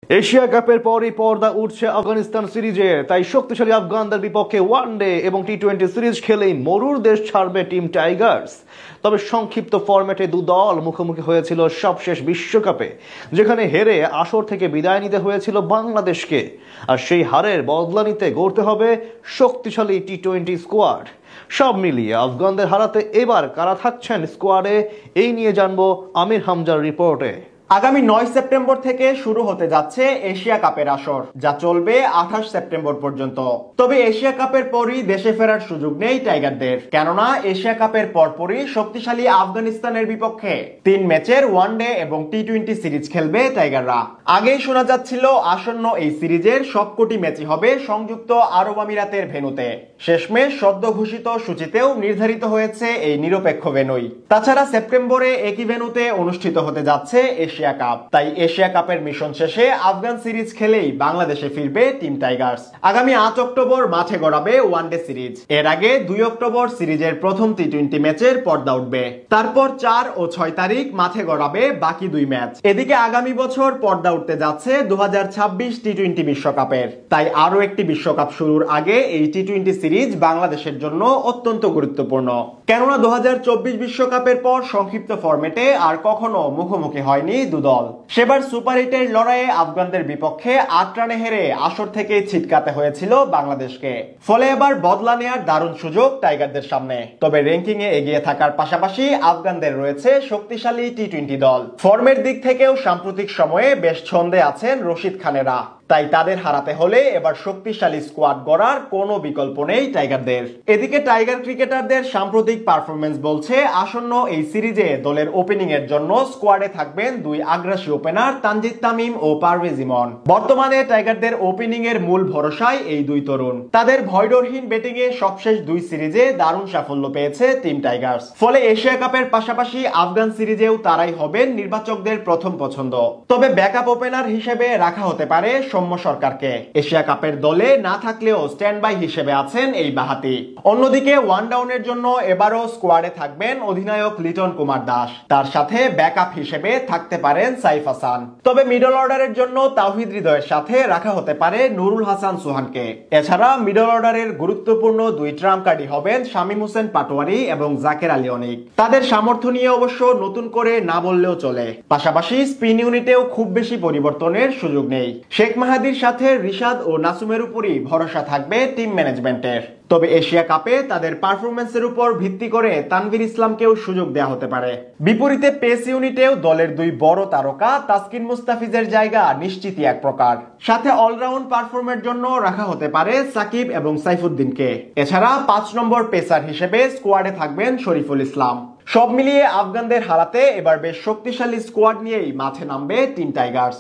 Asia কাপের পরই পর্দা উঠছে আফগানিস্তান সিরিজে, তাই শক্তিশালী আফগানদের বিপক্ষে ওয়ানডে এবং টি-20 সিরিজ খেলেই মরুর দেশ ছাড়বে টিম টাইগার্স। তবে সংক্ষিপ্ত ফরম্যাটে দু দল মুখোমুখি হয়েছিল সবশেষ বিশ্বকাপে, যেখানে হেরে আসর থেকে বিদায় নিতে হয়েছিল বাংলাদেশকে। আর সেই হারের বদলা নিতে গড়তে হবে শক্তিশালী টি-20 স্কোয়াড। সব মিলিয়ে আফগানদের হারাতে এবার কারা থাকছেন স্কোয়াডে, এই নিয়ে জানবো আমির হামজার রিপোর্টে। আগামী 9 সেপ্টেম্বর থেকে শুরু হতে যাচ্ছে এশিয়া কাপের আসর, যা চলবে 28 সেপ্টেম্বর পর্যন্ত। তবে এশিয়া কাপের পরই দেশে ফেরার সুযোগ নেই টাইগারদের, কেননা এশিয়া কাপের পরপরই শক্তিশালী আফগানিস্তানের বিপক্ষে 3 ম্যাচের ওয়ানডে এবং টি-20 সিরিজ খেলবে টাইগাররা। আগেই শোনা যাচ্ছিল আসন্ন এই সিরিজের সবকটি ম্যাচই হবে সংযুক্ত আরব আমিরাতের ভেন্যুতে। শেষমেশ সদ্য ঘোষিত সূচিতেও নির্ধারিত হয়েছে এই নিরপেক্ষ ভেন্যুই। তাছাড়া সেপ্টেম্বরে একই ভেন্যুতে অনুষ্ঠিত হতে যাচ্ছে এশিয়া কাপ। তাই এশিয়া কাপের মিশন শেষে আফগান সিরিজ খেলেই বাংলাদেশে ফিরবে টিম টাইগার্স। আগামী 8 অক্টোবর মাঠে গড়াবে ওয়ানডে সিরিজ। এর আগে 2 অক্টোবর সিরিজের প্রথম টি-20 ম্যাচের পর্দা উঠবে। তারপর 4 ও 6 তারিখ মাঠে গড়াবে বাকি 2 ম্যাচ। এদিকে আগামী বছর পর্দা উঠতে যাচ্ছে 2026 টি-20 বিশ্বকাপের। তাই আরো একটি বিশ্বকাপ শুরুর আগে এই টি-20 সিরিজ বাংলাদেশের জন্য অত্যন্ত গুরুত্বপূর্ণ, কেননা 2024 বিশ্বকাপের পর সংক্ষিপ্ত ফরম্যাটে আর কখনো মুখোমুখি হয়নি দল। সেবার সুপার 8-এর লড়াইয়ে আফগানদের বিপক্ষে 8 রানে হেরে আসর থেকে ছিটকাতে হয়েছিল বাংলাদেশকে। ফলে এবার বদলা নেয়ার দারুণ সুযোগ টাইগারদের সামনে। তবে র্যাঙ্কিং এ এগিয়ে থাকার পাশাপাশি আফগানদের রয়েছে শক্তিশালী টি-20 দল। ফর্মের দিক থেকেও সাম্প্রতিক সময়ে বেশ ছন্দে আছেন রশিদ খানেরা। তাই তাদের হারাতে হলে এবার শক্তিশালী স্কোয়াড গড়ার কোনো বিকল্প নেই টাইগারদের। এদিকে টাইগার ক্রিকেটারদের সাম্প্রতিক পারফরমেন্স বলছে আসন্ন এই সিরিজে দলের ওপেনিং এর জন্য স্কোয়াডে থাকবেন 2 আগ্রাসী ওপেনার তানজিদ তামিম ও পারভেজ ইমন। বর্তমানে টাইগারদের ওপেনিং এর মূল ভরসায় এই 2 তরুণ। তাদের ভয়ডরহীন ব্যাটিং এ সবশেষ 2 সিরিজে দারুণ সাফল্য পেয়েছে টিম টাইগার্স। ফলে এশিয়া কাপের পাশাপাশি আফগান সিরিজেও তারাই হবেন নির্বাচকদের প্রথম পছন্দ। তবে ব্যাকআপ ওপেনার হিসেবে রাখা হতে পারে সৌম্য সরকারকে। এশিয়া কাপের দলে না থাকলেও স্ট্যান্ড বাই হিসেবে আছেন এই বাহাতি। অন্যদিকে ওয়ান ডাউনের জন্য এবারও স্কোয়াডে থাকবেন অধিনায়ক লিটন কুমার দাস। তার সাথে ব্যাকআপ হিসেবে থাকতে পারেন সাইফ হাসান। তবে মিডল অর্ডারের জন্য তাওহিদ হৃদয়ের সাথে রাখা হতে পারে নুরুল হাসান সোহানকে। এছাড়া মিডল অর্ডারের গুরুত্বপূর্ণ 2 ট্রাম্প কার্ডই হবেন শামীম হোসেন পাটোয়ারি এবং জাকের আলী অনিক। তাদের সামর্থ্য নিয়ে অবশ্য নতুন করে না বললেও চলে। পাশাপাশি স্পিন ইউনিটেও খুব বেশি পরিবর্তনের সুযোগ নেই। শেখ মাহাদির সাথে রিশাদ ও নাসুমের উপরই ভরসা থাকবে টিম ম্যানেজমেন্টের। তবে এশিয়া কাপে তাদের পারফরম্যান্সের উপর ভিত্তি করে তানভীর ইসলামকেও সুযোগ দেওয়া হতে পারে। বিপরীতে পেস ইউনিটেও দলের 2 বড় তারকা তাসকিন মুস্তাফিজের জায়গা নিশ্চিতই এক প্রকার। সাথে অলরাউন্ড পারফরমের জন্য রাখা হতে পারে সাকিব এবং সাইফুদ্দিনকে। এছাড়া 5 নম্বর পেসার হিসেবে স্কোয়াডে থাকবেন শরীফুল ইসলাম। সব মিলিয়ে আফগানদের হারাতে এবার বেশ শক্তিশালী স্কোয়াড নিয়েই মাঠে নামবে টিম টাইগার্স।